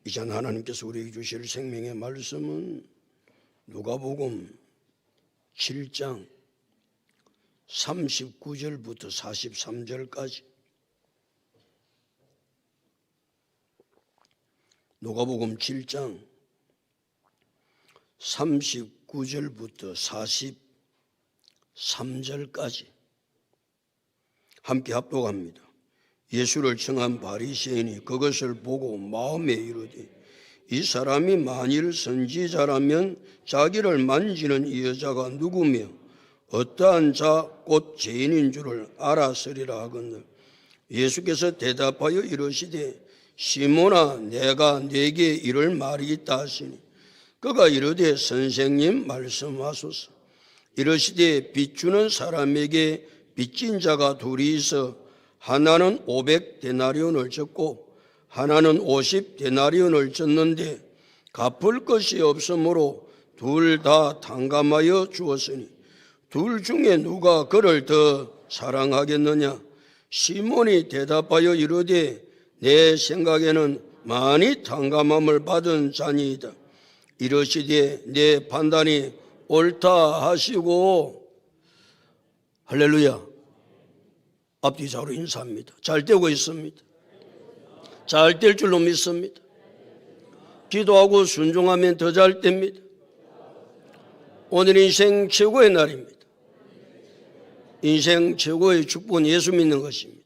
이전 하나님께서 우리에게 주실 생명의 말씀은 누가복음 7장 39절부터 43절까지, 누가복음 7장 39절부터 43절까지 함께 합독합니다. 예수를 청한 바리새인이 그것을 보고 마음에 이르되 이 사람이 만일 선지자라면 자기를 만지는 이 여자가 누구며 어떠한 자 곧 죄인인 줄을 알았으리라 하거늘 예수께서 대답하여 이르시되 시몬아 내가 네게 이를 말이 있다 하시니 그가 이르되 선생님 말씀하소서. 이르시되 빚주는 사람에게 빚진 자가 둘이 있어 하나는 500데나리온을 졌고 하나는 50데나리온을 졌는데 갚을 것이 없으므로 둘 다 탕감하여 주었으니 둘 중에 누가 그를 더 사랑하겠느냐? 시몬이 대답하여 이르되 내 생각에는 많이 탕감함을 받은 자니이다. 이르시되 내 판단이 옳다 하시고, 할렐루야. 앞뒤 좌우로 인사합니다. 잘 되고 있습니다. 잘 될 줄로 믿습니다. 기도하고 순종하면 더 잘 됩니다. 오늘 인생 최고의 날입니다. 인생 최고의 축복은 예수 믿는 것입니다.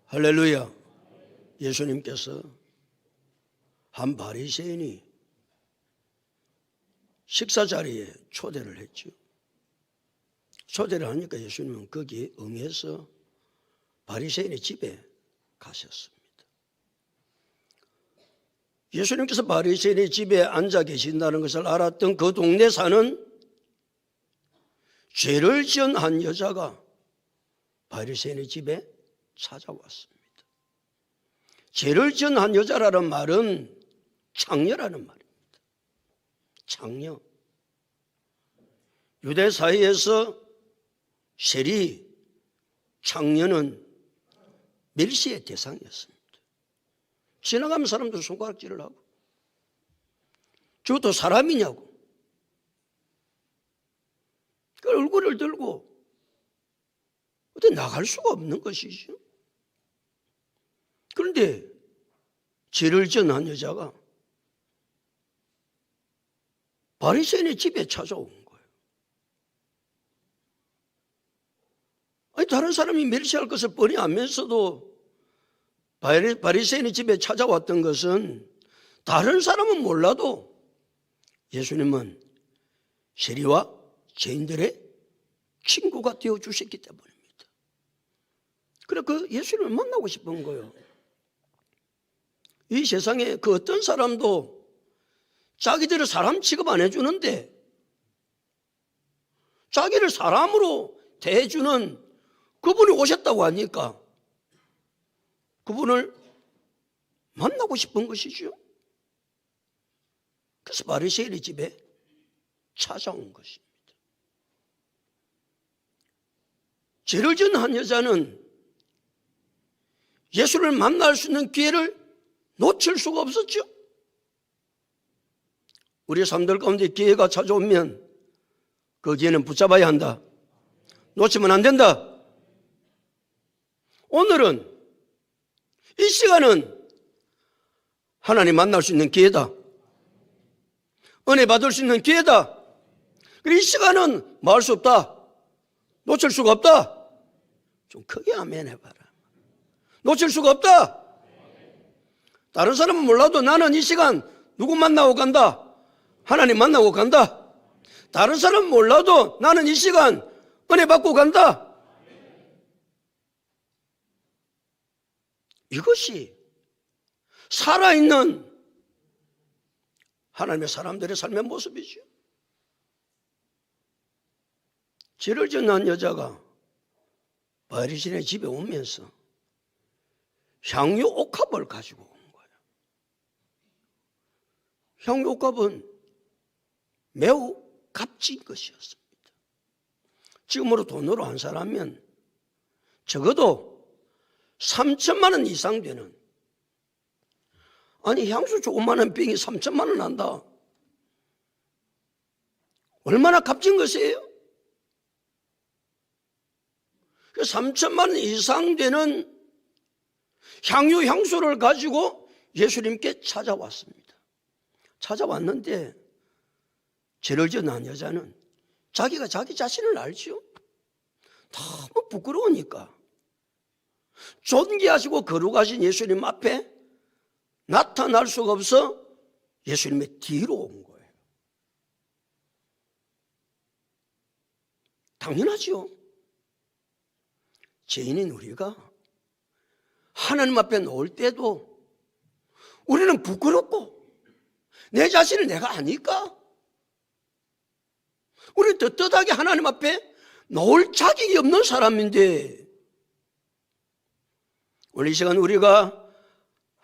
할렐루야. 예수님께서 한 바리새인이 식사 자리에 초대를 했죠. 초대를 하니까 예수님은 거기에 응해서 바리새인의 집에 가셨습니다. 예수님께서 바리새인의 집에 앉아 계신다는 것을 알았던 그 동네 사는 죄를 지은 한 여자가 바리새인의 집에 찾아왔습니다. 죄를 지은 한 여자라는 말은 창녀라는 말입니다. 창녀. 유대 사회에서 세리, 창녀는 멸시의 대상이었습니다. 지나가면 사람들 손가락질을 하고 저것도 사람이냐고 그 얼굴을 들고 어떻게 나갈 수가 없는 것이죠. 그런데 죄를 지은 한 여자가 바리새인의 집에 찾아온 거예요. 아니, 다른 사람이 멸시할 것을 뻔히 알면서도 바리새인의 집에 찾아왔던 것은 다른 사람은 몰라도 예수님은 세리와 죄인들의 친구가 되어주셨기 때문입니다. 그래 그 예수님을 만나고 싶은 거예요. 이 세상에 그 어떤 사람도 자기들을 사람 취급 안 해주는데 자기를 사람으로 대해주는 그분이 오셨다고 하니까 그분을 만나고 싶은 것이죠. 그래서 바리새인의 집에 찾아온 것입니다. 죄를 지은 한 여자는 예수를 만날 수 있는 기회를 놓칠 수가 없었죠. 우리 삶들 가운데 기회가 찾아오면 그 기회는 붙잡아야 한다. 놓치면 안 된다. 오늘은 이 시간은 하나님 만날 수 있는 기회다. 은혜 받을 수 있는 기회다. 그리고 이 시간은 뭐 할 수 없다. 놓칠 수가 없다. 좀 크게 아멘 해봐라. 놓칠 수가 없다. 다른 사람은 몰라도 나는 이 시간 누구 만나고 간다. 하나님 만나고 간다. 다른 사람은 몰라도 나는 이 시간 은혜 받고 간다. 이것이 살아있는 하나님의 사람들의 삶의 모습이죠. 죄를 지은 한 여자가 바리새인의 집에 오면서 향유 옥합을 가지고 온 거예요. 향유 옥합은 매우 값진 것이었습니다. 지금으로 돈으로 환산하면 적어도 3천만 원 이상 되는 아니 향수 조그마한 병이 3천만 원 한다. 얼마나 값진 것이에요? 그 3천만 원 이상 되는 향수를 가지고 예수님께 찾아왔습니다. 찾아왔는데 죄를 지은 여자는 자기가 자기 자신을 알지요. 너무 부끄러우니까 존귀하시고 거룩하신 예수님 앞에 나타날 수가 없어 예수님의 뒤로 온 거예요. 당연하죠. 죄인인 우리가 하나님 앞에 나올 때도 우리는 부끄럽고 내 자신을 내가 아니까 우리는 떳떳하게 하나님 앞에 나올 자격이 없는 사람인데, 오늘 이 시간 우리가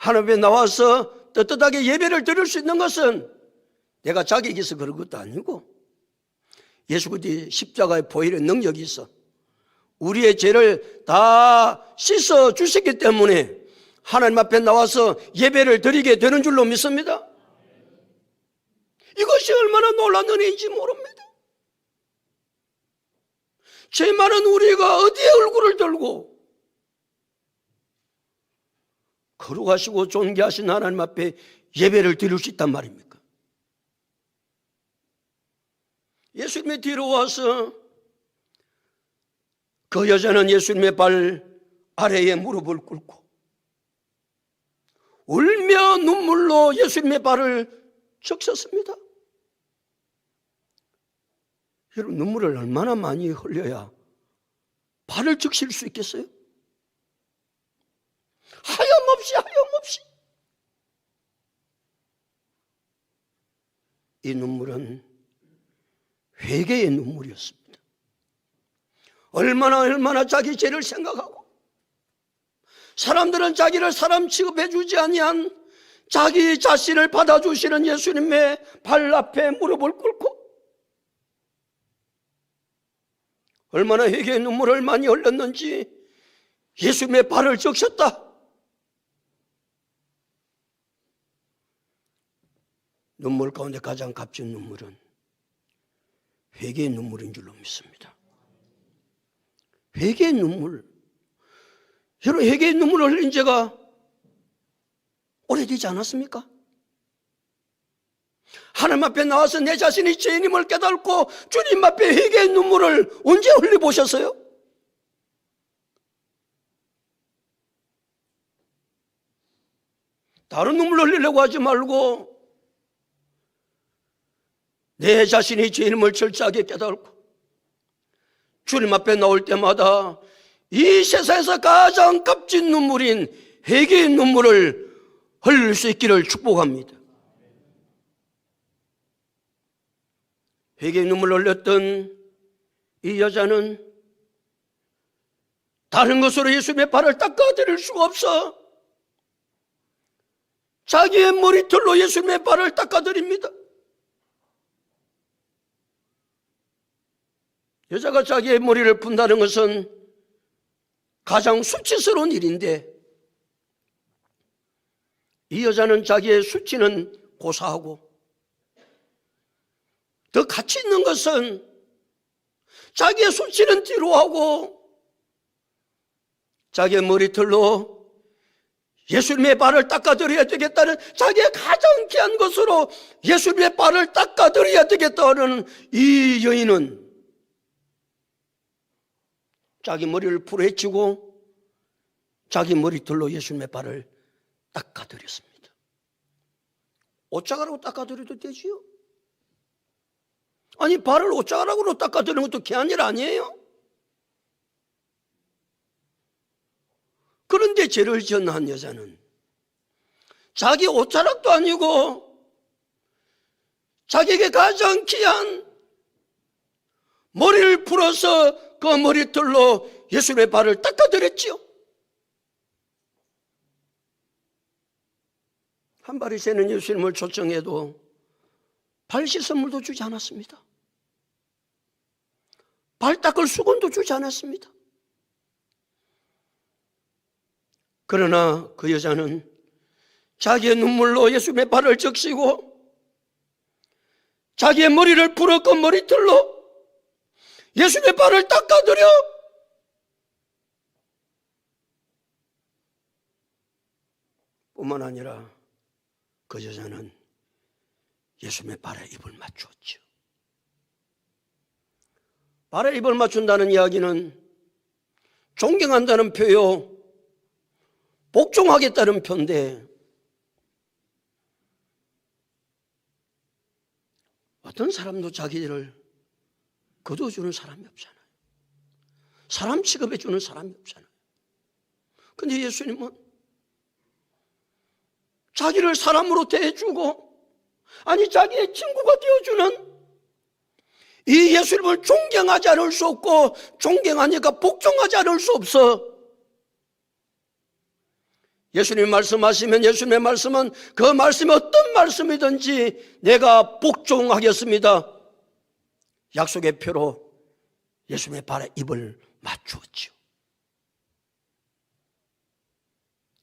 하나님 앞에 나와서 떳떳하게 예배를 드릴 수 있는 것은 내가 자격이 있어 그런 것도 아니고 예수 그리스도의 십자가의 보혈의 능력이 있어 우리의 죄를 다 씻어 주셨기 때문에 하나님 앞에 나와서 예배를 드리게 되는 줄로 믿습니다. 이것이 얼마나 놀라운 은혜인지 모릅니다. 죄 많은 우리가 어디에 얼굴을 들고 거룩하시고 존귀하신 하나님 앞에 예배를 드릴 수 있단 말입니까? 예수님의 뒤로 와서 그 여자는 예수님의 발 아래에 무릎을 꿇고 울며 눈물로 예수님의 발을 적셨습니다. 여러분, 눈물을 얼마나 많이 흘려야 발을 적실 수 있겠어요? 하염없이 이 눈물은 회개의 눈물이었습니다. 얼마나 자기 죄를 생각하고 사람들은 자기를 사람 취급해 주지 아니한 자기 자신을 받아주시는 예수님의 발 앞에 무릎을 꿇고 얼마나 회개의 눈물을 많이 흘렸는지 예수님의 발을 적셨다. 눈물 가운데 가장 값진 눈물은 회개의 눈물인 줄로 믿습니다. 회개의 눈물. 여러분, 회개의 눈물을 흘린 지가 오래되지 않았습니까? 하나님 앞에 나와서 내 자신이 죄인임을 깨닫고 주님 앞에 회개의 눈물을 언제 흘려보셨어요? 다른 눈물 흘리려고 하지 말고 내 자신이 죄인임을 철저하게 깨닫고 주님 앞에 나올 때마다 이 세상에서 가장 값진 눈물인 회개의 눈물을 흘릴 수 있기를 축복합니다. 회개의 눈물을 흘렸던 이 여자는 다른 것으로 예수님의 발을 닦아드릴 수가 없어 자기의 머리털로 예수님의 발을 닦아드립니다. 여자가 자기의 머리를 푼다는 것은 가장 수치스러운 일인데 이 여자는 자기의 수치는 고사하고 더 가치 있는 것은 자기의 수치는 뒤로 하고 자기의 머리털로 예수님의 발을 닦아드려야 되겠다는 자기의 가장 귀한 것으로 예수님의 발을 닦아드려야 되겠다는 이 여인은 자기 머리를 풀어헤치고 자기 머리털로 예수님의 발을 닦아드렸습니다. 옷자가락으로 닦아드려도 되지요? 아니, 발을 옷자가락으로 닦아드리는 것도 귀한 일 아니에요? 그런데 죄를 지은 한 여자는 자기 옷자락도 아니고 자기에게 가장 귀한 머리를 풀어서 그 머리털로 예수님의 발을 닦아드렸지요. 한 바리새인은 예수님을 초청해도 발 씻은 물도 주지 않았습니다. 발 닦을 수건도 주지 않았습니다. 그러나 그 여자는 자기의 눈물로 예수님의 발을 적시고 자기의 머리를 풀었고 머리털로 예수님의 발을 닦아드려 뿐만 아니라 그 여자는 예수님의 발에 입을 맞추었죠. 발에 입을 맞춘다는 이야기는 존경한다는 표요, 복종하겠다는 표인데 어떤 사람도 자기를 거두어주는 사람이 없잖아요. 사람 취급해주는 사람이 없잖아요. 근데 예수님은 자기를 사람으로 대해주고 아니 자기의 친구가 되어주는 이 예수님을 존경하지 않을 수 없고 존경하니까 복종하지 않을 수 없어. 예수님이 말씀하시면 예수님의 말씀은 그 말씀이 어떤 말씀이든지 내가 복종하겠습니다. 약속의 표로 예수님의 발에 입을 맞추었죠.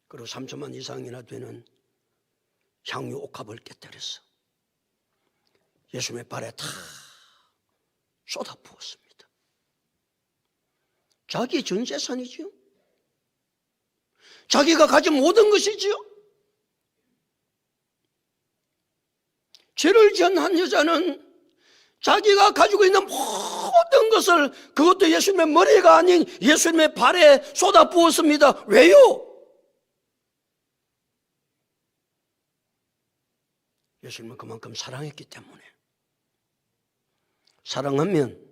그리고 3천만 이상이나 되는 향유 옥합을 깨뜨렸어. 예수님의 발에 다 쏟아 부었습니다. 자기의 전 재산이지요. 자기가 가진 모든 것이지요. 죄를 지은 한 여자는 자기가 가지고 있는 모든 것을 그것도 예수님의 머리가 아닌 예수님의 발에 쏟아 부었습니다. 왜요? 예수님은 그만큼 사랑했기 때문에. 사랑하면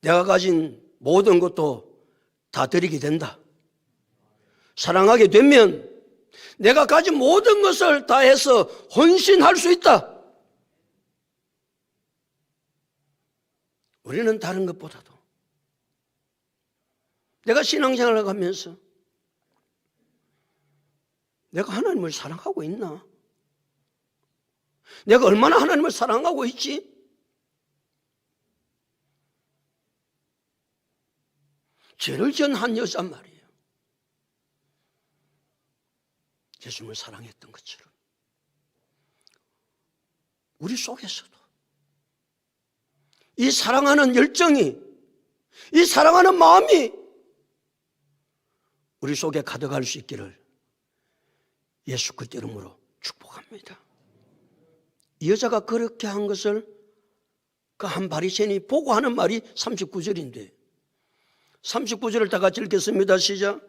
내가 가진 모든 것도 다 드리게 된다. 사랑하게 되면 내가 가진 모든 것을 다해서 헌신할 수 있다. 우리는 다른 것보다도 내가 신앙생활을 하면서 내가 하나님을 사랑하고 있나? 내가 얼마나 하나님을 사랑하고 있지? 죄를 지은 한 여자 말이에요. 예수님을 사랑했던 것처럼 우리 속에서도 이 사랑하는 열정이, 이 사랑하는 마음이 우리 속에 가득할 수 있기를 예수 그리스도 이름으로 축복합니다. 이 여자가 그렇게 한 것을 그 한 바리새인이 보고 하는 말이 39절인데 39절을 다 같이 읽겠습니다. 시작.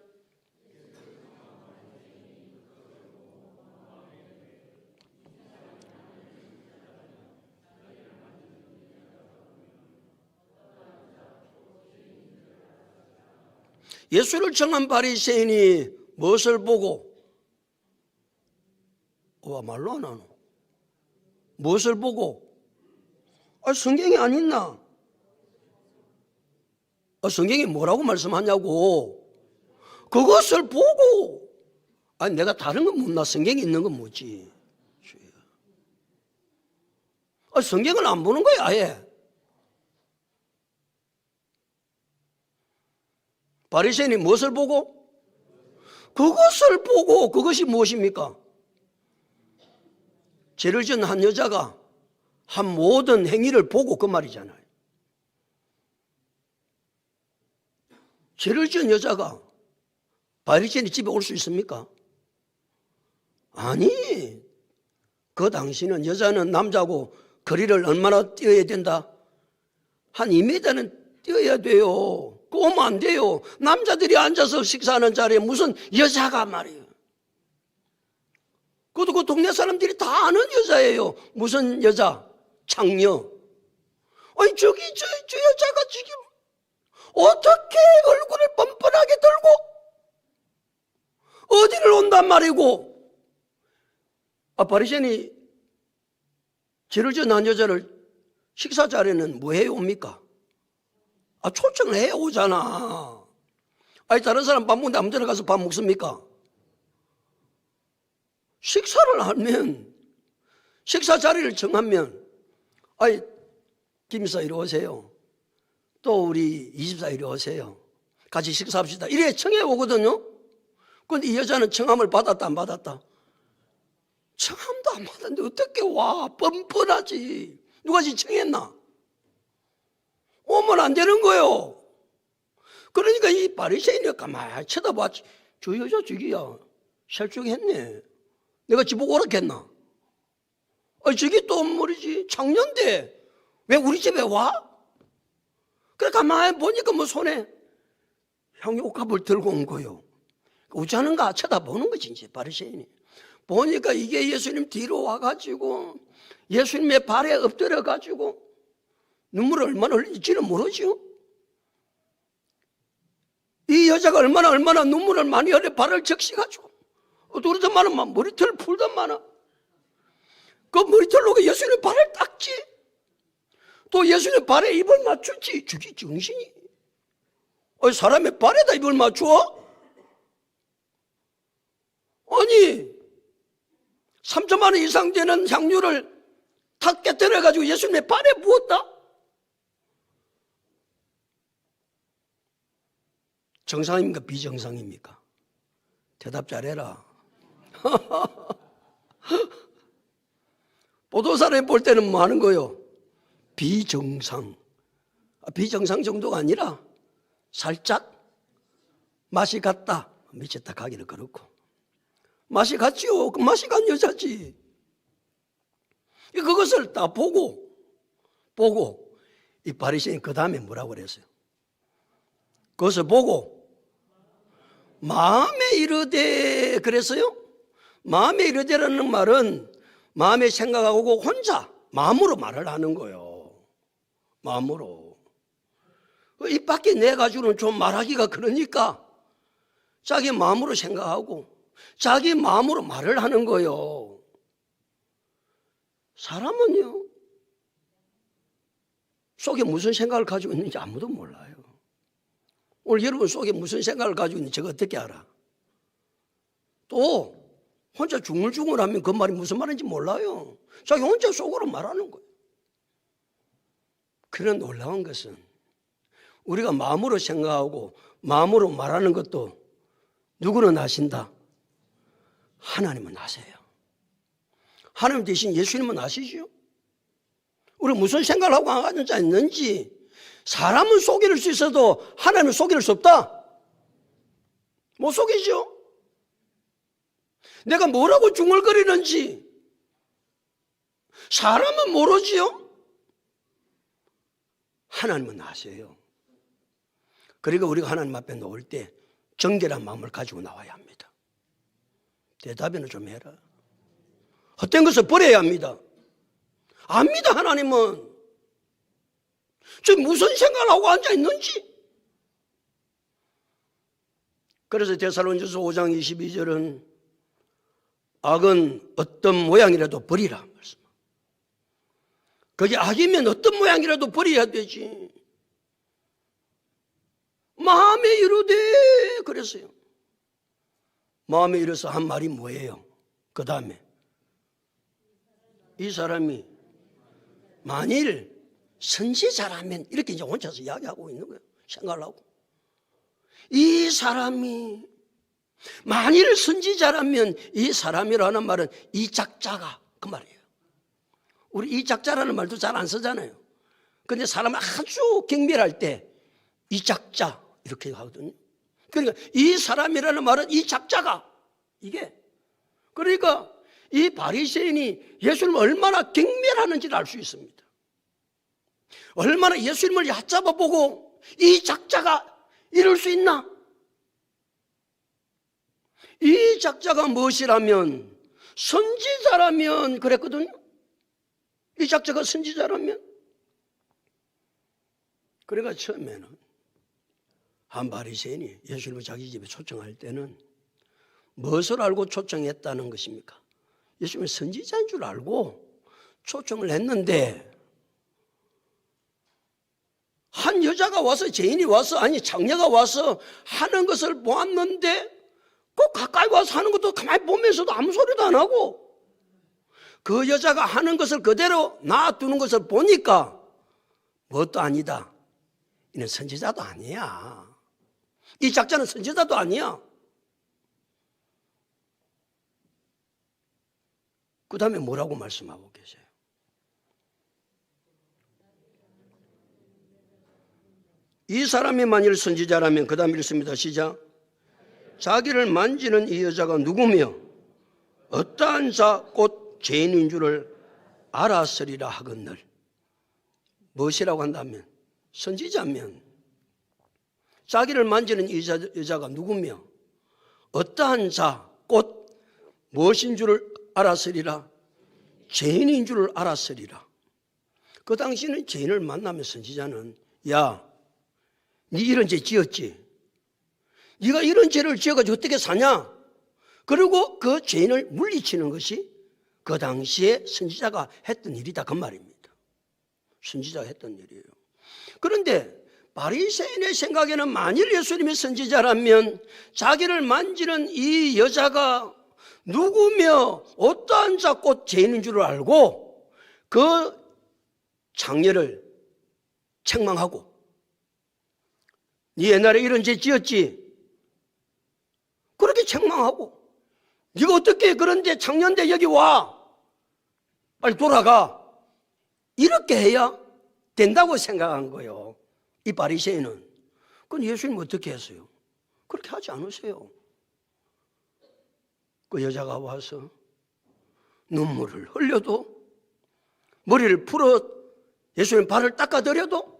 예수를 청한 바리새인이 무엇을 보고 와 말로 안 하노? 무엇을 보고? 성경이 안 있나? 성경이 뭐라고 말씀하냐고. 그것을 보고. 아니 내가 다른 건 묻나? 성경이 있는 건 뭐지? 성경을 안 보는 거야 아예. 바리새인이 무엇을 보고? 그것을 보고. 그것이 무엇입니까? 죄를 지은 한 여자가 한 모든 행위를 보고 그 말이잖아요. 죄를 지은 여자가 바리새인이 집에 올 수 있습니까? 아니, 그 당시는 여자는 남자고 거리를 얼마나 뛰어야 된다? 한 2m는 뛰어야 돼요. 그 오면 안 돼요. 남자들이 앉아서 식사하는 자리에 무슨 여자가 말이에요. 그것도 그 동네 사람들이 다 아는 여자예요. 무슨 여자? 창녀. 아니 저기 저 여자가 지금 어떻게 얼굴을 뻔뻔하게 들고 어디를 온단 말이고. 바리새인이 죄를 지은 한 여자를 식사 자리에는 뭐 해요 옵니까? 초청을 해 오잖아. 아니 다른 사람 밥 먹는데 아무 데나 가서 밥 먹습니까? 식사를 하면 식사 자리를 정하면 아니 김사 이리 오세요. 또 우리 이집사 이리 오세요. 같이 식사합시다. 이래 청해 오거든요. 그런데 이 여자는 청함을 받았다 안 받았다? 청함도 안 받았는데 어떻게 와? 뻔뻔하지. 누가 지청했나? 오면 안 되는 거예요. 그러니까 이 바리새인이 가만히 쳐다봤지. 저 여자 저기야 실족했네. 내가 집보고 오락했나? 저기 또 뭐지 창년대 왜 우리 집에 와? 그래 가만히 보니까 뭐 손에 향유옥합을 들고 온 거요. 우자는가 쳐다보는 거지 이제 바리새인이. 보니까 이게 예수님 뒤로 와가지고 예수님의 발에 엎드려가지고 눈물을 얼마나 흘릴지는 모르죠. 이 여자가 얼마나 눈물을 많이 흘려 발을 적시가지고 그러더만은 막 머리털 풀더만은 그 머리털로 예수님 발을 닦지. 또 예수님 발에 입을 맞추지. 저기 정신이 사람의 발에다 입을 맞추어? 아니 3천만 원 이상 되는 향유를 탁 깨뜨려가지고 예수님의 발에 부었다? 정상입니까? 비정상입니까? 대답 잘해라. 보도사를 볼 때는 뭐 하는 거요? 비정상. 비정상 정도가 아니라 살짝 맛이 갔다. 미쳤다 가기는 그렇고. 맛이 갔지요. 그 맛이 간 여자지. 그것을 다 보고 이 바리새인이 그 다음에 뭐라고 그랬어요? 그것을 보고 마음에 이르되 그랬어요? 마음에 이르되라는 말은 마음에 생각하고 혼자 마음으로 말을 하는 거예요. 마음으로. 입 밖에 내가지고는 좀 말하기가 그러니까 자기 마음으로 생각하고 자기 마음으로 말을 하는 거예요. 사람은요 속에 무슨 생각을 가지고 있는지 아무도 몰라요. 오늘 여러분 속에 무슨 생각을 가지고 있는지 제가 어떻게 알아? 또 혼자 중얼중얼하면 그 말이 무슨 말인지 몰라요. 자기 혼자 속으로 말하는 거예요. 그런 놀라운 것은 우리가 마음으로 생각하고 마음으로 말하는 것도 누구는 아신다? 하나님은 아세요. 하나님 대신 예수님은 아시죠? 우리 무슨 생각을 하고 앉았는지 사람은 속일 수 있어도 하나님은 속일 수 없다? 못 속이죠? 내가 뭐라고 중얼거리는지 사람은 모르지요? 하나님은 아세요. 그러니까 우리가 하나님 앞에 나올 때 정결한 마음을 가지고 나와야 합니다. 대답이나 좀 해라. 헛된 것을 버려야 합니다. 압니다. 하나님은 지금 무슨 생각을 하고 앉아있는지. 그래서 데살로니가서 5장 22절은 악은 어떤 모양이라도 버리라 말씀. 그게 악이면 어떤 모양이라도 버려야 되지. 마음에 이르되 그랬어요. 마음에 이르서 한 말이 뭐예요? 그 다음에 이 사람이 만일 선지자라면 이렇게 이제 혼자서 이야기하고 있는 거예요. 생각을 하고. 이 사람이 만일 선지자라면 이 사람이라는 말은 이 작자가 그 말이에요. 우리 이 작자라는 말도 잘 안 쓰잖아요. 근데 사람을 아주 경멸할 때 이 작자 이렇게 하거든요. 그러니까 이 사람이라는 말은 이 작자가 이게 그러니까 이 바리새인이 예수님을 얼마나 경멸하는지를 알 수 있습니다. 얼마나 예수님을 얕잡아 보고 이 작자가 이럴 수 있나? 이 작자가 무엇이라면 선지자라면 그랬거든요. 이 작자가 선지자라면. 그러니까 처음에는 한 바리새인이 예수님을 자기 집에 초청할 때는 무엇을 알고 초청했다는 것입니까? 예수님이 선지자인 줄 알고 초청을 했는데 한 여자가 와서 죄인이 와서 아니 장녀가 와서 하는 것을 보았는데 꼭 가까이 와서 하는 것도 가만히 보면서도 아무 소리도 안 하고 그 여자가 하는 것을 그대로 놔두는 것을 보니까 뭣도 아니다. 이는 선지자도 아니야. 이 작자는 선지자도 아니야. 그 다음에 뭐라고 말씀하고 계세요? 이 사람이 만일 선지자라면 그 다음 읽습니다. 시작. 자기를 만지는 이 여자가 누구며 어떠한 자 곧 죄인인 줄을 알았으리라 하거늘. 무엇이라고 한다면 선지자면 자기를 만지는 이 여자가 누구며 어떠한 자 곧 무엇인 줄을 알았으리라. 죄인인 줄을 알았으리라. 그 당시는 죄인을 만나면 선지자는 야, 네 이런 죄 지었지? 네가 이런 죄를 지어가지고 어떻게 사냐? 그리고 그 죄인을 물리치는 것이 그 당시에 선지자가 했던 일이다 그 말입니다. 선지자가 했던 일이에요. 그런데 바리새인의 생각에는 만일 예수님이 선지자라면 자기를 만지는 이 여자가 누구며 어떠한 자 곧 죄인인 줄 알고 그 장녀를 책망하고 네 옛날에 이런 죄 지었지? 그렇게 책망하고 네가 어떻게 그런데 장년대 여기 와 빨리 돌아가 이렇게 해야 된다고 생각한 거예요. 이 바리새인은. 그건 예수님 어떻게 했어요? 그렇게 하지 않으세요. 그 여자가 와서 눈물을 흘려도 머리를 풀어 예수님 발을 닦아드려도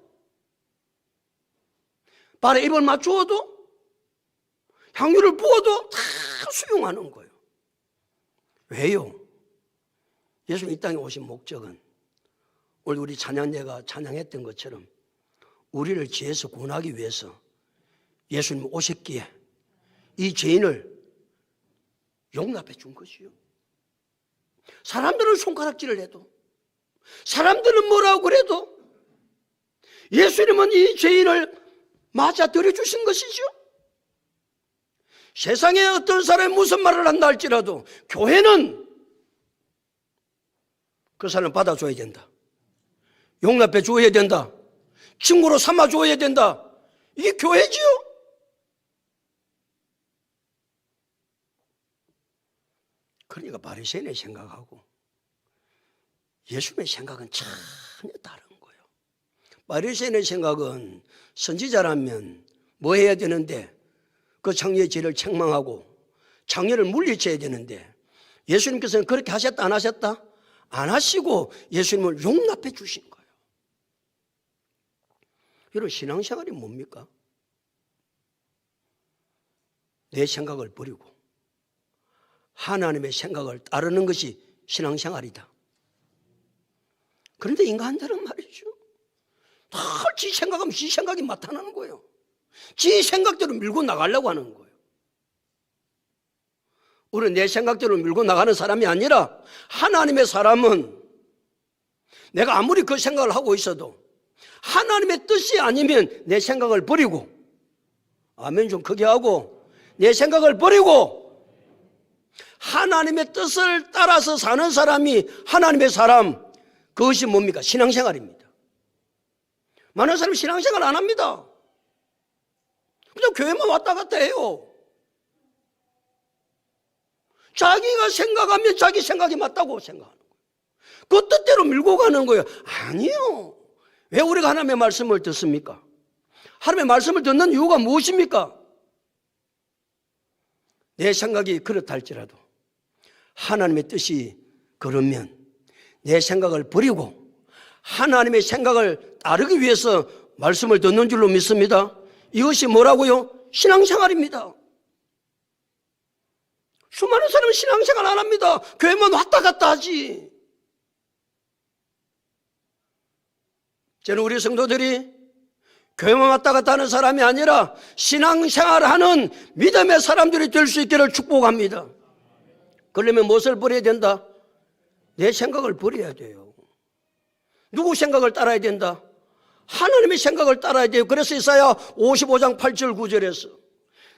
발에 입을 맞추어도 향유를 부어도 다 수용하는 거예요. 왜요? 예수님 이 땅에 오신 목적은 오늘 우리 찬양대가 찬양했던 것처럼 우리를 죄에서 구원하기 위해서 예수님 오셨기에 이 죄인을 용납해 준 것이요. 사람들은 손가락질을 해도 사람들은 뭐라고 그래도 예수님은 이 죄인을 맞아들여 주신 것이죠. 세상에 어떤 사람이 무슨 말을 한다 할지라도 교회는 그 사람을 받아줘야 된다. 용납해 줘야 된다. 친구로 삼아 줘야 된다. 이게 교회지요. 그러니까 바리새인의 생각하고 예수님의 생각은 전혀 다른 거예요. 바리새인의 생각은 선지자라면 뭐 해야 되는데 그 장녀의 죄를 책망하고 장녀를 물리쳐야 되는데 예수님께서는 그렇게 하셨다 안 하셨다? 안 하시고 예수님을 용납해 주신 거예요. 여러분 신앙생활이 뭡니까? 내 생각을 버리고 하나님의 생각을 따르는 것이 신앙생활이다. 그런데 인간들은 말이죠. 다 지 생각하면 지 생각이 나타나는 거예요. 지 생각대로 밀고 나가려고 하는 거예요. 우리는 내 생각대로 밀고 나가는 사람이 아니라 하나님의 사람은 내가 아무리 그 생각을 하고 있어도 하나님의 뜻이 아니면 내 생각을 버리고 아멘 좀 크게 하고 내 생각을 버리고 하나님의 뜻을 따라서 사는 사람이 하나님의 사람 그것이 뭡니까? 신앙생활입니다. 많은 사람이 신앙생활 안 합니다. 그냥 교회만 왔다 갔다 해요. 자기가 생각하면 자기 생각이 맞다고 생각하는 거예요. 그 뜻대로 밀고 가는 거예요. 아니요. 왜 우리가 하나님의 말씀을 듣습니까? 하나님의 말씀을 듣는 이유가 무엇입니까? 내 생각이 그렇다 할지라도 하나님의 뜻이 그러면 내 생각을 버리고 하나님의 생각을 따르기 위해서 말씀을 듣는 줄로 믿습니다. 이것이 뭐라고요? 신앙생활입니다. 수많은 사람은 신앙생활 안 합니다. 교회만 왔다 갔다 하지. 저는 우리 성도들이 교회만 왔다 갔다 하는 사람이 아니라 신앙생활을 하는 믿음의 사람들이 될 수 있기를 축복합니다. 그러려면 무엇을 버려야 된다? 내 생각을 버려야 돼요. 누구 생각을 따라야 된다? 하나님의 생각을 따라야 돼요. 그래서 이사야 55장 8절 9절에서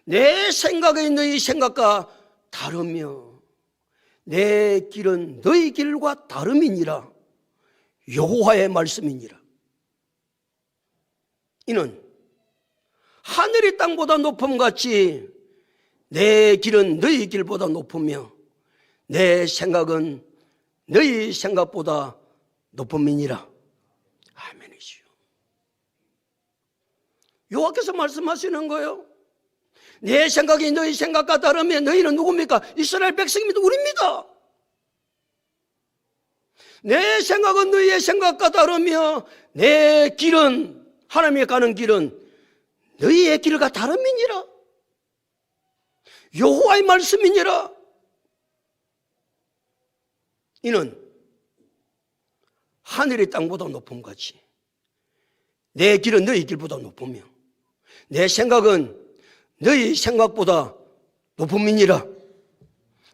내 생각이 너희 생각과 다르며 내 길은 너희 길과 다름이니라. 여호와의 말씀이니라. 이는 하늘이 땅보다 높음 같이 내 길은 너희 길보다 높으며 내 생각은 너희 생각보다 높은 민이라. 아멘이지요. 여호와께서 말씀하시는 거예요. 내 생각이 너희 생각과 다르면 너희는 누굽니까? 이스라엘 백성입니다. 우리입니다. 내 생각은 너희의 생각과 다르며 내 길은, 하나님이 가는 길은 너희의 길과 다름이니라. 여호와의 말씀이니라. 이는 하늘이 땅보다 높음같이 내 길은 너희 길보다 높으며 내 생각은 너희 생각보다 높음이니라.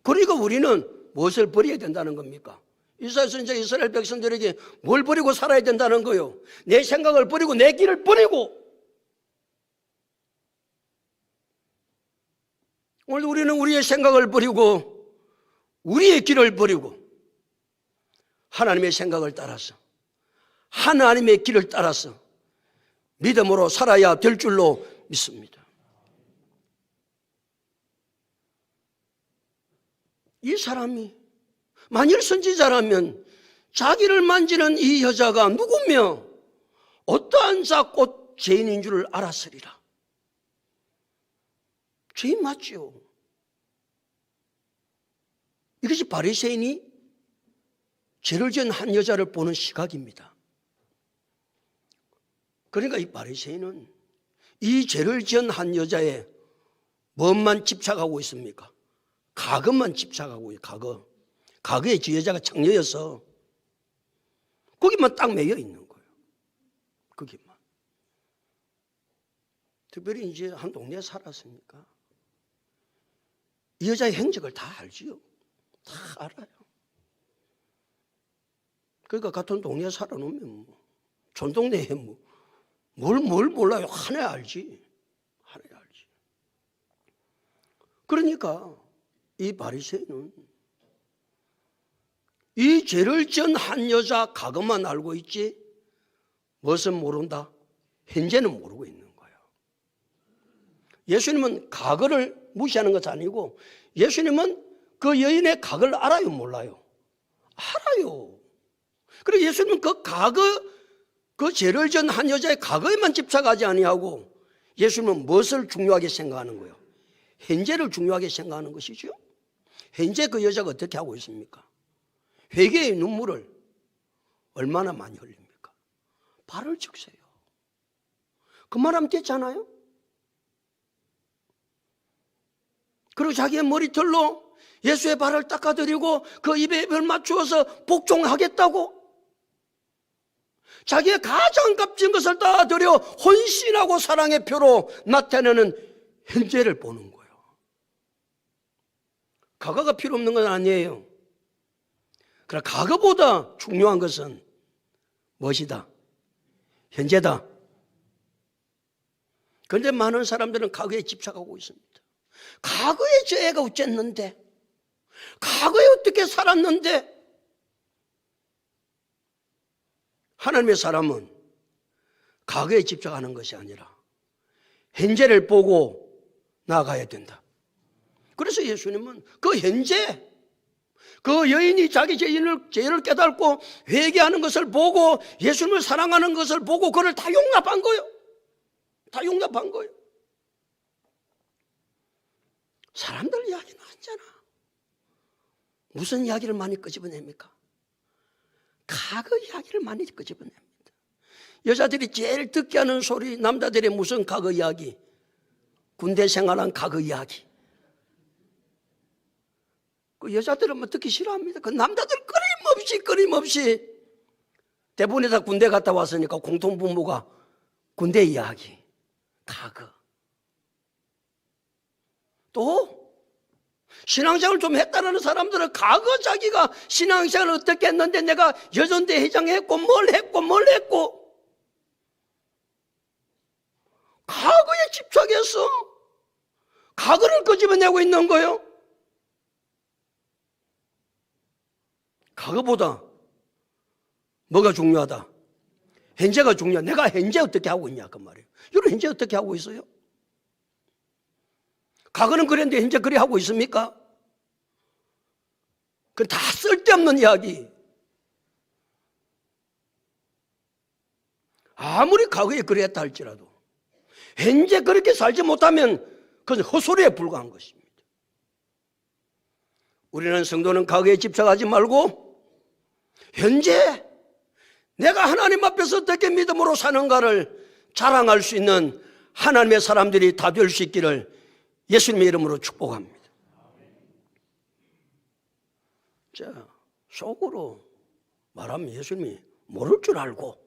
그러니까 우리는 무엇을 버려야 된다는 겁니까? 이사야 선지자 이스라엘 백성들에게 뭘 버리고 살아야 된다는 거요? 내 생각을 버리고 내 길을 버리고. 오늘 우리는 우리의 생각을 버리고 우리의 길을 버리고 하나님의 생각을 따라서 하나님의 길을 따라서 믿음으로 살아야 될 줄로 믿습니다. 이 사람이 만일 선지자라면 자기를 만지는 이 여자가 누구며 어떠한 작고 죄인인 줄 알았으리라. 죄인 맞죠? 이것이 바리새인이 죄를 지은 한 여자를 보는 시각입니다. 그러니까 이 바리새인은 이 죄를 지은 한 여자의 뭐만 집착하고 있습니까? 가거만 집착하고 있어요. 가거. 가거에 저 여자가 창녀여서 거기만 딱 매여 있는 거예요. 거기만. 특별히 이제 한 동네에 살았으니까 이 여자의 행적을 다 알지요. 다 알아요. 그러니까 같은 동네에 살아놓으면 뭐 촌동네에 뭘 몰라요. 하나 알지. 하나 알지. 그러니까 이 바리새인은 이 죄를 지은 한 여자 가거만 알고 있지 무엇은 모른다? 현재는 모르고 있는 거예요. 예수님은 가거를 무시하는 것이 아니고 예수님은 그 여인의 가거를 알아요, 몰라요? 알아요. 그리고 예수님은 그 가거, 그 죄를 지은 한 여자의 가거에만 집착하지 아니하고 예수님은 무엇을 중요하게 생각하는 거예요? 현재를 중요하게 생각하는 것이죠. 현재 그 여자가 어떻게 하고 있습니까? 회개의 눈물을 얼마나 많이 흘립니까? 발을 적세요. 그 말하면 됐잖아요. 그리고 자기의 머리털로 예수의 발을 닦아드리고 그 입에 별 맞추어서 복종하겠다고 자기의 가장 값진 것을 다 드려 헌신하고 사랑의 표로 나타내는 현재를 보는 거예요. 과거가 필요 없는 건 아니에요. 그러나 과거보다 중요한 것은 무엇이다? 현재다. 그런데 많은 사람들은 과거에 집착하고 있습니다. 과거에 저 애가 어쨌는데, 과거에 어떻게 살았는데. 하나님의 사람은 과거에 집착하는 것이 아니라 현재를 보고 나아가야 된다. 그래서 예수님은 그 현재, 그 여인이 자기 죄를 깨닫고 회개하는 것을 보고 예수님을 사랑하는 것을 보고 그를 다 용납한 거예요. 다 용납한 거예요. 사람들 이야기는 하잖아. 무슨 이야기를 많이 끄집어냅니까? 과거 이야기를 많이 끄집어냅니다. 여자들이 제일 듣게 하는 소리, 남자들의 무슨 과거 이야기? 군대 생활한 과거 이야기. 그 여자들은 뭐 듣기 싫어합니다. 그 남자들 끊임없이 대부분이 다 군대 갔다 왔으니까 공통분모가 군대 이야기, 과거. 또 신앙생활을 좀 했다는 사람들은 과거 자기가 신앙생활을 어떻게 했는데 내가 여전대 회장했고 뭘 했고 과거에 집착해서 과거를 끄집어내고 있는 거예요. 과거보다 뭐가 중요하다? 현재가 중요하다. 내가 현재 어떻게 하고 있냐 그 말이에요. 여러분 현재 어떻게 하고 있어요? 과거는 그랬는데 현재 그래 하고 있습니까? 그건 다 쓸데없는 이야기. 아무리 과거에 그랬다 할지라도 현재 그렇게 살지 못하면 그건 헛소리에 불과한 것입니다. 우리는 성도는 과거에 집착하지 말고 현재 내가 하나님 앞에서 어떻게 믿음으로 사는가를 자랑할 수 있는 하나님의 사람들이 다 될 수 있기를 예수님의 이름으로 축복합니다. 자, 속으로 말하면 예수님이 모를 줄 알고,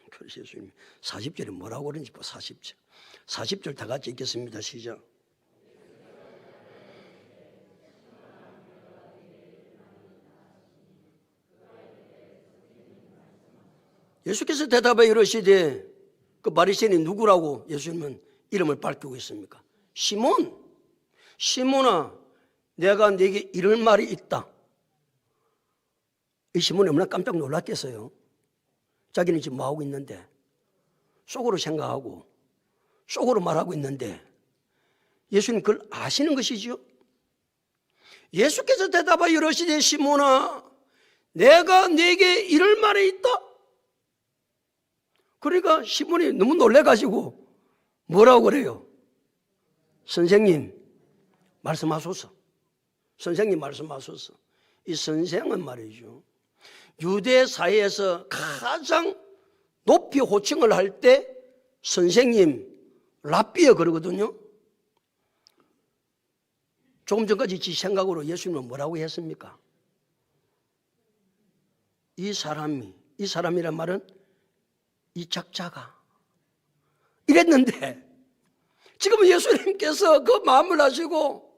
그래서 예수님이 40절에 뭐라고 그러는지 40절. 40절 다 같이 읽겠습니다. 시작. 예수께서 대답하여 이르시되, 그 바리새인이 누구라고 예수님은 이름을 밝히고 있습니까? 시몬. 시몬아, 내가 네게 이럴 말이 있다. 이 시몬이 얼마나 깜짝 놀랐겠어요. 자기는 지금 뭐하고 있는데, 속으로 생각하고 속으로 말하고 있는데 예수님 그걸 아시는 것이죠. 예수께서 대답하여 이르시되, 시몬아, 내가 네게 이럴 말이 있다. 그러니까 시몬이 너무 놀래가지고 뭐라고 그래요? 선생님 말씀하소서. 선생님 말씀하소서. 이 선생은 말이죠, 유대 사회에서 가장 높이 호칭을 할 때 선생님, 랍비어 그러거든요. 조금 전까지 지 생각으로 예수님은 뭐라고 했습니까? 이 사람이란 말은 이 작자가 이랬는데, 지금 예수님께서 그 마음을 아시고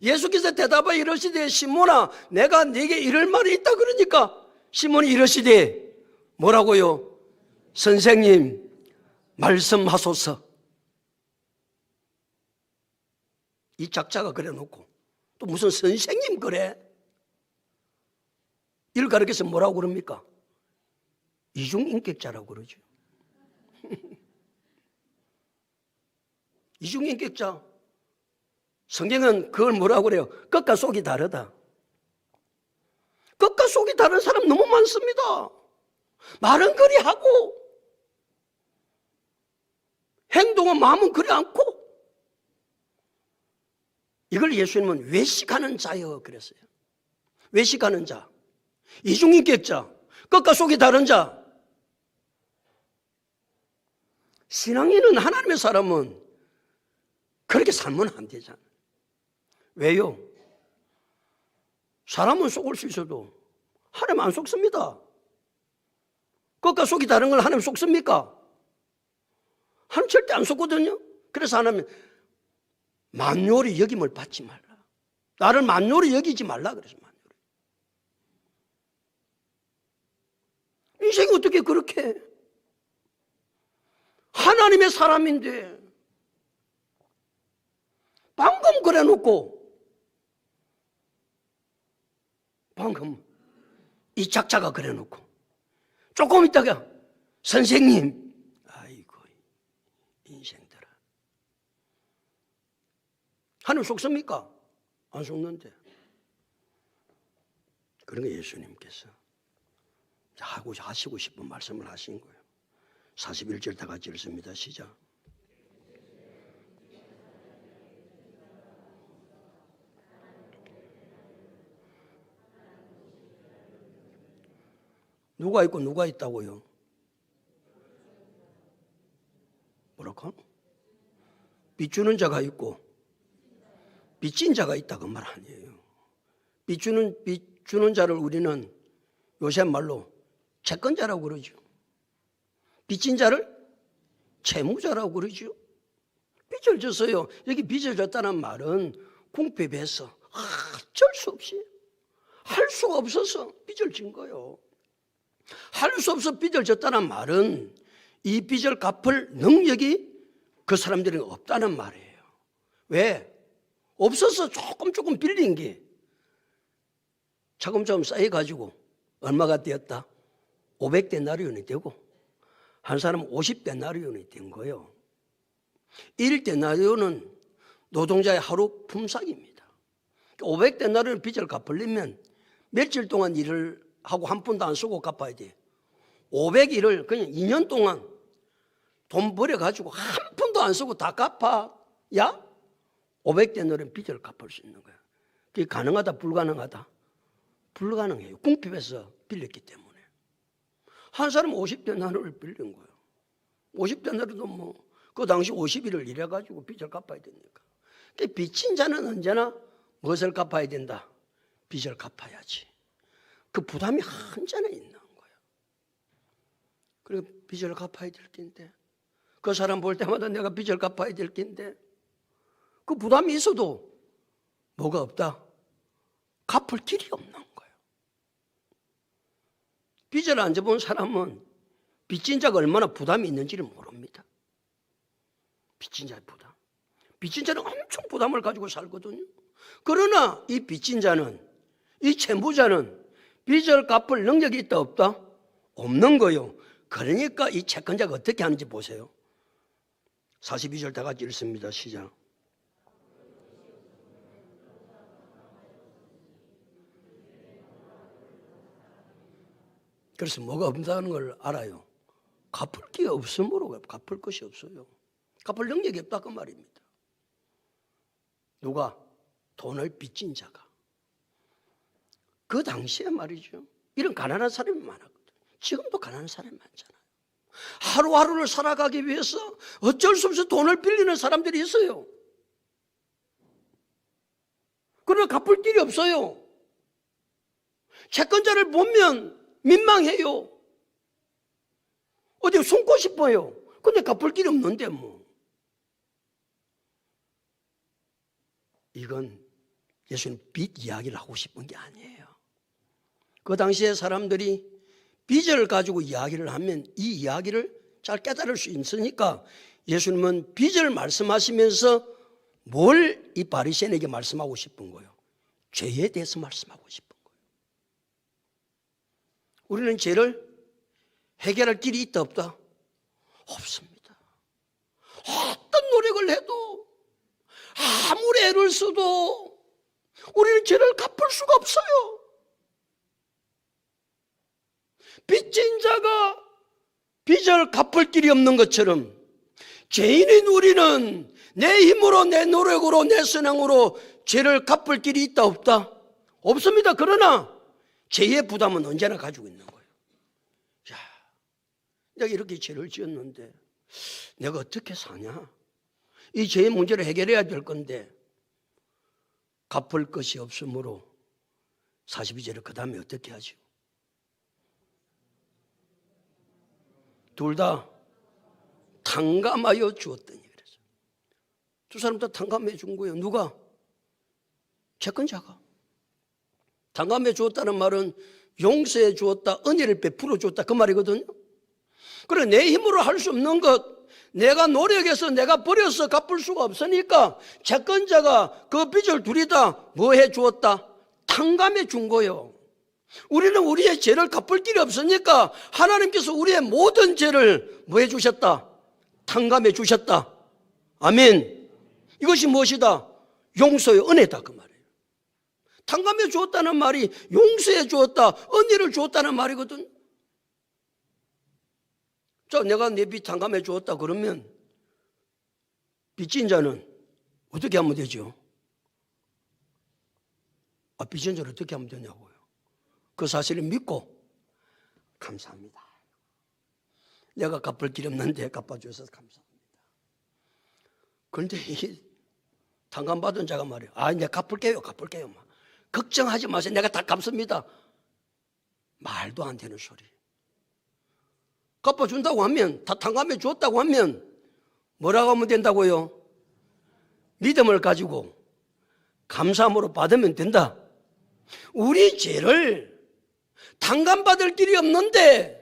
예수께서 대답하여 이르시되, 시몬아, 내가 네게 이럴 말이 있다. 그러니까 시몬이 이르시되 뭐라고요? 선생님 말씀하소서. 이 작자가 그래 놓고 또 무슨 선생님 그래? 이를 가르쳐서 뭐라고 그럽니까? 이중인격자라고 그러죠. 이중인격자. 성경은 그걸 뭐라고 그래요? 끝과 속이 다르다. 끝과 속이 다른 사람 너무 많습니다. 말은 그리 하고 행동은 마음은 그리 않고. 이걸 예수님은 외식하는 자여 그랬어요. 외식하는 자, 이중인격자, 끝과 속이 다른 자. 신앙이 있는 하나님의 사람은 그렇게 살면 안 되잖아요. 왜요? 사람은 속을 수 있어도 하나님 안 속습니다. 끝과 속이 다른 걸 하나님 속습니까? 하나님 절대 안 속거든요. 그래서 하나님 만요리 여김을 받지 말라. 나를 만요리 여기지 말라 그래서 만요리. 인생이 어떻게 그렇게 하나님의 사람인데 방금 그래놓고 방금 이 작자가 그래놓고 조금 있다가 선생님, 아이고 인생들아. 하나님 속습니까? 안 속는데. 그런 거 예수님께서 하시고 싶은 말씀을 하신 거예요. 41절 다 같이 읽습니다. 시작. 누가 있고 누가 있다고요? 뭐라고? 빚주는 자가 있고 빚진 자가 있다 그 말 아니에요. 빚주는 자를 우리는 요새 말로 채권자라고 그러죠. 빚진 자를 채무자라고 그러죠. 빚을 졌어요. 여기 빚을 졌다는 말은 궁핍해서 어쩔 수 없이 할 수가 없어서 빚을 진 거예요. 할 수 없어 빚을 졌다는 말은 이 빚을 갚을 능력이 그 사람들이 없다는 말이에요. 왜? 없어서 조금 빌린 게 차근차근 쌓여가지고 얼마가 되었다? 500데나리온이 되고 한 사람은 50데나리온이 된 거예요. 1데나리온은 노동자의 하루 품삯입니다. 500데나리온 빚을 갚으려면 며칠 동안 일을 하고 한 푼도 안 쓰고 갚아야 돼. 500일을 그냥 2년 동안 돈 벌여가지고 한 푼도 안 쓰고 다 갚아. 야? 500데나리온 빚을 갚을 수 있는 거야. 그게 가능하다, 불가능하다? 불가능해요. 궁핍해서 빌렸기 때문에. 한 사람은 50데나리온을 빌린 거예요. 50데나리온도 뭐 그 당시 50일을 일해가지고 빚을 갚아야 되니까. 그러니까 빚진 자는 언제나 무엇을 갚아야 된다? 빚을 갚아야지. 그 부담이 한자나 있는 거예요. 그리고 빚을 갚아야 될 텐데, 그 사람 볼 때마다 내가 빚을 갚아야 될 텐데, 그 부담이 있어도 뭐가 없다? 갚을 길이 없는 거예요. 빚을 안 져본 사람은 빚진 자가 얼마나 부담이 있는지를 모릅니다. 빚진 자의 부담. 빚진 자는 엄청 부담을 가지고 살거든요. 그러나 이 빚진 자는, 이 채무자는 빚을 갚을 능력이 있다 없다? 없는 거예요. 그러니까 이 채권자가 어떻게 하는지 보세요. 42절 다 같이 읽습니다. 시작. 그래서 뭐가 없다는 걸 알아요. 갚을 게 없으므로 갚을 것이 없어요. 갚을 능력이 없다 그 말입니다. 누가? 돈을 빚진 자가. 그 당시에 말이죠. 이런 가난한 사람이 많았거든요. 지금도 가난한 사람이 많잖아요. 하루하루를 살아가기 위해서 어쩔 수 없이 돈을 빌리는 사람들이 있어요. 그러나 갚을 길이 없어요. 채권자를 보면 민망해요. 어디 숨고 싶어요. 근데 갚을 길이 없는데 뭐. 이건 예수님 빚 이야기를 하고 싶은 게 아니에요. 그 당시에 사람들이 빚을 가지고 이야기를 하면 이 이야기를 잘 깨달을 수 있으니까 예수님은 빚을 말씀하시면서 뭘 이 바리새인에게 말씀하고 싶은 거예요? 죄에 대해서 말씀하고 싶은 거예요. 우리는 죄를 해결할 길이 있다 없다? 없습니다. 어떤 노력을 해도 아무리 애를 써도 우리는 죄를 갚을 수가 없어요. 빚진 자가 빚을 갚을 길이 없는 것처럼 죄인인 우리는 내 힘으로, 내 노력으로, 내 선행으로 죄를 갚을 길이 있다 없다? 없습니다. 그러나 죄의 부담은 언제나 가지고 있는 거예요. 야, 내가 이렇게 죄를 지었는데 내가 어떻게 사냐? 이 죄의 문제를 해결해야 될 건데 갚을 것이 없으므로 42절에 그 다음에 어떻게 하죠? 둘 다 탕감하여 주었더니 그래서 두 사람 다 탕감해 준 거예요. 누가? 채권자가. 탕감해 주었다는 말은 용서해 주었다, 은혜를 베풀어 주었다 그 말이거든요. 그래 내 힘으로 할 수 없는 것, 내가 노력해서 내가 버려서 갚을 수가 없으니까 채권자가 그 빚을 둘이 다 뭐 해 주었다? 탕감해 준 거예요. 우리는 우리의 죄를 갚을 길이 없으니까 하나님께서 우리의 모든 죄를 뭐 해 주셨다? 탕감해 주셨다. 아멘. 이것이 무엇이다? 용서의 은혜다 그 말이에요. 탕감해 주었다는 말이 용서해 주었다, 은혜를 주었다는 말이거든. 자, 내가 내 빚 탕감해 주었다 그러면 빚진 자는 어떻게 하면 되죠? 빚진 자는 어떻게 하면 되냐고요. 그 사실을 믿고 감사합니다. 내가 갚을 길이 없는데 갚아주셔서 감사합니다. 그런데 이게 탕감받은 자가 말이에요. 내가 갚을게요. 걱정하지 마세요. 내가 다 갚습니다. 말도 안 되는 소리. 갚아준다고 하면, 다 탕감해 줬다고 하면 뭐라고 하면 된다고요? 믿음을 가지고 감사함으로 받으면 된다. 우리 죄를 탕감받을 길이 없는데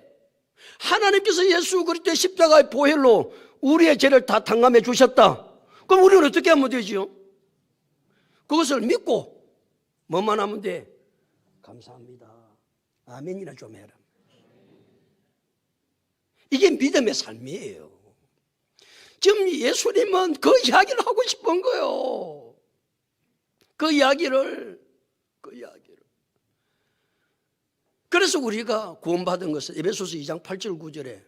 하나님께서 예수 그리스도의 십자가의 보혈로 우리의 죄를 다 탕감해 주셨다. 그럼 우리는 어떻게 하면 되지요? 그것을 믿고 뭐만 하면 돼? 감사합니다. 아멘이나 좀 해라. 이게 믿음의 삶이에요. 지금 예수님은 그 이야기를 하고 싶은 거예요. 그 이야기를. 그래서 우리가 구원받은 것은 에베소서 2장 8절 9절에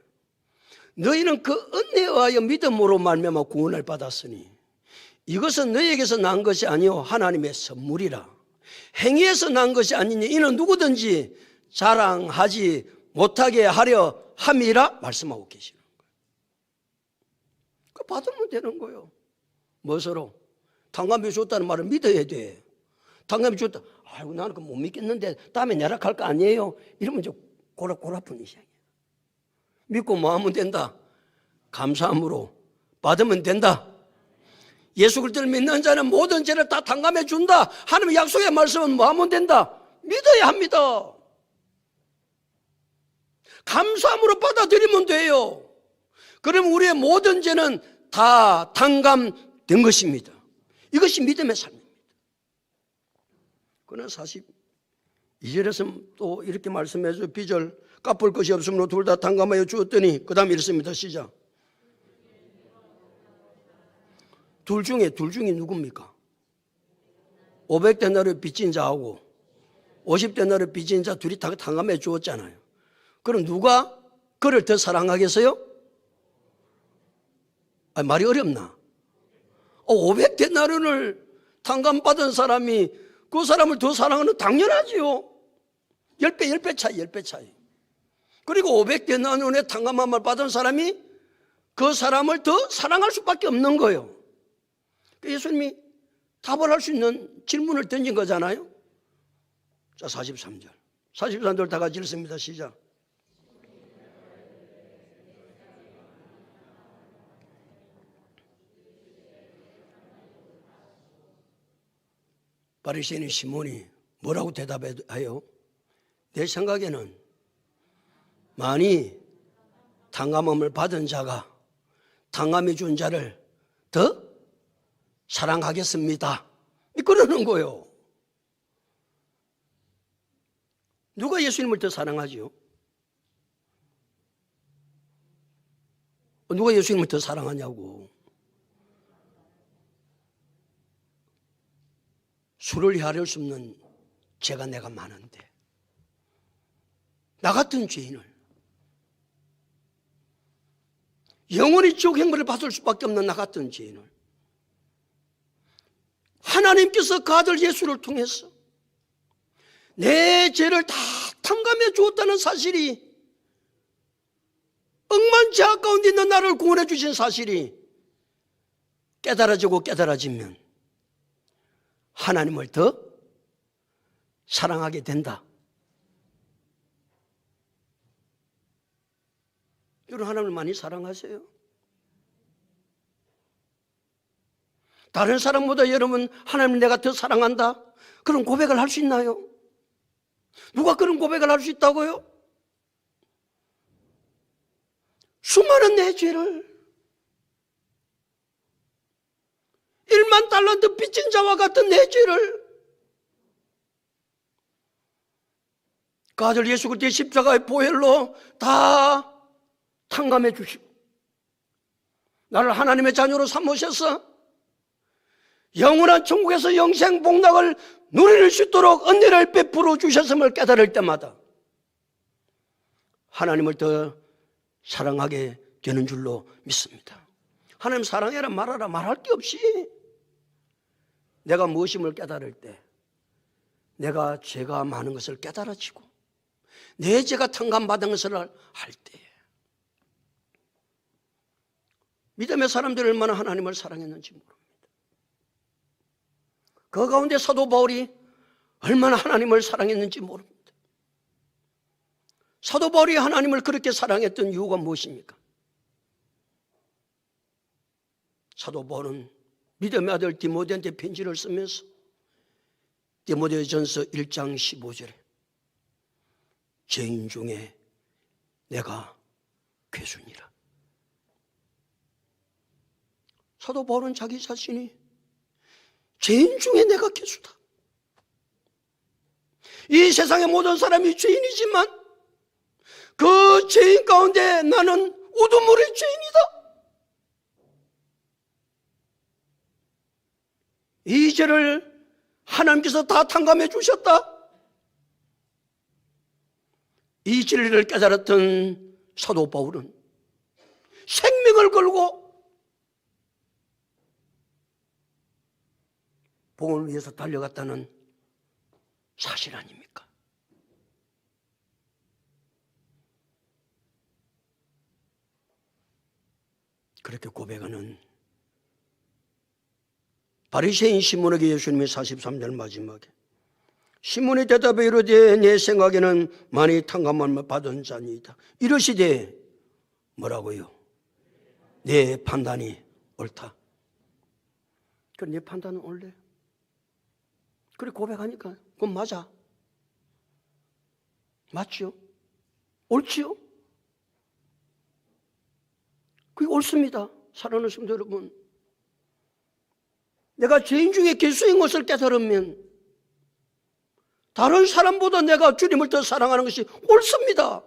너희는 그 은혜에 의하여 믿음으로 말미암아 구원을 받았으니 이것은 너희에게서 난 것이 아니요 하나님의 선물이라. 행위에서 난 것이 아니니 이는 누구든지 자랑하지 못하게 하려 함이라 말씀하고 계시는 거예요. 그 받으면 되는 거예요. 무엇으로? 탕감해 줬다는 말을 믿어야 돼. 탕감해 줬다. 아이고 나는 그거 못 믿겠는데 다음에 내라 갈 거 아니에요. 이러면 좀 골아픈 이상이야. 믿고 뭐 하면 된다? 감사함으로 받으면 된다. 예수 그리스도를 믿는 자는 모든 죄를 다 탕감해 준다. 하나님의 약속의 말씀은 뭐 하면 된다? 믿어야 합니다. 감사함으로 받아들이면 돼요. 그럼 우리의 모든 죄는 다 탕감된 것입니다. 이것이 믿음의 삶입니다. 그러나 42절에서 또 이렇게 말씀해서 비절 갚을 것이 없으므로 둘 다 탕감하여 주었더니 그 다음에 이렇습니다. 시작. 둘 중에 누굽니까? 500데나리 빚진 자하고 50데나리 빚진 자 둘이 다 탕감해 주었잖아요. 그럼 누가 그를 더 사랑하겠어요? 말이 어렵나? 500데나리를 탕감받은 사람이 그 사람을 더 사랑하는 당연하지요. 10배 차이. 그리고 500데나리의 탕감함을 받은 사람이 그 사람을 더 사랑할 수밖에 없는 거예요. 예수님이 답을 할 수 있는 질문을 던진 거잖아요. 자, 43절 다 같이 읽습니다. 시작. 바리새인 시몬이 뭐라고 대답해요? 내 생각에는 많이 탕감함을 받은 자가 탕감해 준 자를 더 사랑하겠습니다. 그러는 거예요. 누가 예수님을 더 사랑하지요? 누가 예수님을 더 사랑하냐고. 수를 헤아릴 수 없는 죄가 내가 많은데 나 같은 죄인을 영원히 지옥 형벌을 받을 수밖에 없는 나 같은 죄인을 하나님께서 그 아들 예수를 통해서 내 죄를 다 탕감해 주었다는 사실이, 억만 죄악 가운데 있는 나를 구원해 주신 사실이 깨달아지면 하나님을 더 사랑하게 된다. 여러분, 하나님을 많이 사랑하세요? 다른 사람보다 여러분 하나님을 내가 더 사랑한다? 그런 고백을 할 수 있나요? 누가 그런 고백을 할 수 있다고요? 수많은 내 죄를 1만 달란트 빚진 자와 같은 내 죄를 그 아들 예수 그리스도의 십자가의 보혈로 다 탕감해 주시고 나를 하나님의 자녀로 삼으셔서 영원한 천국에서 영생 복락을 누릴 수 있도록 은혜를 베풀어 주셨음을 깨달을 때마다 하나님을 더 사랑하게 되는 줄로 믿습니다. 하나님 사랑해라 말하라 말할 게 없이 내가 무엇임을 깨달을 때, 내가 죄가 많은 것을 깨달아지고 내 죄가 탕감받은 것을 할 때, 믿음의 사람들이 얼마나 하나님을 사랑했는지 모릅니다. 그 가운데 사도 바울이 얼마나 하나님을 사랑했는지 모릅니다. 사도 바울이 하나님을 그렇게 사랑했던 이유가 무엇입니까? 사도 바울은 믿음의 아들 디모데한테 편지를 쓰면서 디모데전서 1장 15절에 죄인 중에 내가 괴순이라. 사도 바울은 자기 자신이 죄인 중에 내가 괴수다. 이 세상의 모든 사람이 죄인이지만 그 죄인 가운데 나는 우두머리 죄인이다. 이 죄를 하나님께서 다 탕감해 주셨다. 이 진리를 깨달았던 사도 바울은 생명을 걸고 복음을 위해서 달려갔다는 사실 아닙니까? 그렇게 고백하는 바리새인 시몬에게 예수님이 43절 마지막에 시몬이 대답해 이르되 내 생각에는 많이 탕감함을 받은 자니이다. 이러시되 뭐라고요? 내 판단이 옳다. 그래, 내 판단은 옳래. 그래, 고백하니까 그건 맞아. 맞죠? 옳지요? 그게 옳습니다. 사랑하는 성도 여러분, 내가 죄인 중에 개수인 것을 깨달으면 다른 사람보다 내가 주님을 더 사랑하는 것이 옳습니다.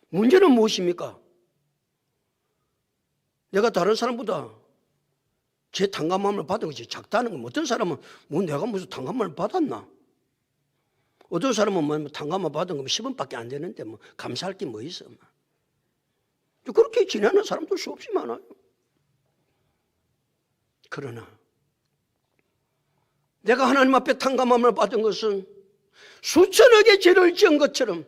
문제는 무엇입니까? 내가 다른 사람보다 제 탕감함을 받은 것이 작다는 건, 어떤 사람은 뭐 내가 무슨 탕감함을 받았나? 어떤 사람은 뭐 탕감함을 받은 거 10원밖에 안 되는데 뭐 감사할 게 뭐 있어? 그렇게 지내는 사람도 수없이 많아요. 그러나 내가 하나님 앞에 탕감함을 받은 것은 수천억의 죄를 지은 것처럼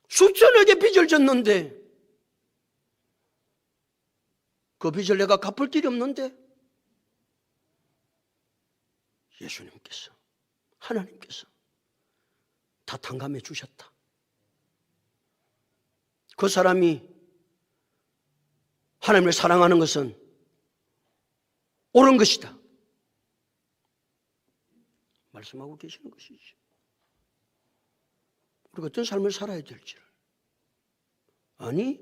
수천억의 빚을 졌는데 그 빚을 내가 갚을 길이 없는데 예수님께서, 하나님께서 다 탕감해 주셨다. 그 사람이 하나님을 사랑하는 것은 옳은 것이다 말씀하고 계시는 것이지. 우리가 어떤 삶을 살아야 될지를. 아니,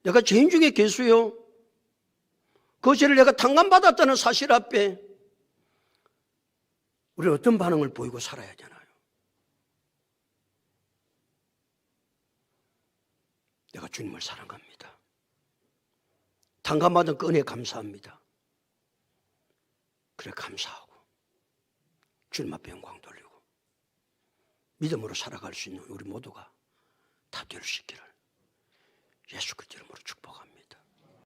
내가 죄인 중에 개수요, 그 죄를 내가 탕감받았다는 사실 앞에 우리는 어떤 반응을 보이고 살아야 되나요? 내가 주님을 사랑합니다. 탕감받은 그 은혜에 감사합니다. 그래, 감사하고 주님 앞에 영광 돌리고 믿음으로 살아갈 수 있는 우리 모두가 다 될 수 있기를 예수 그리스도 이름으로 축복합니다.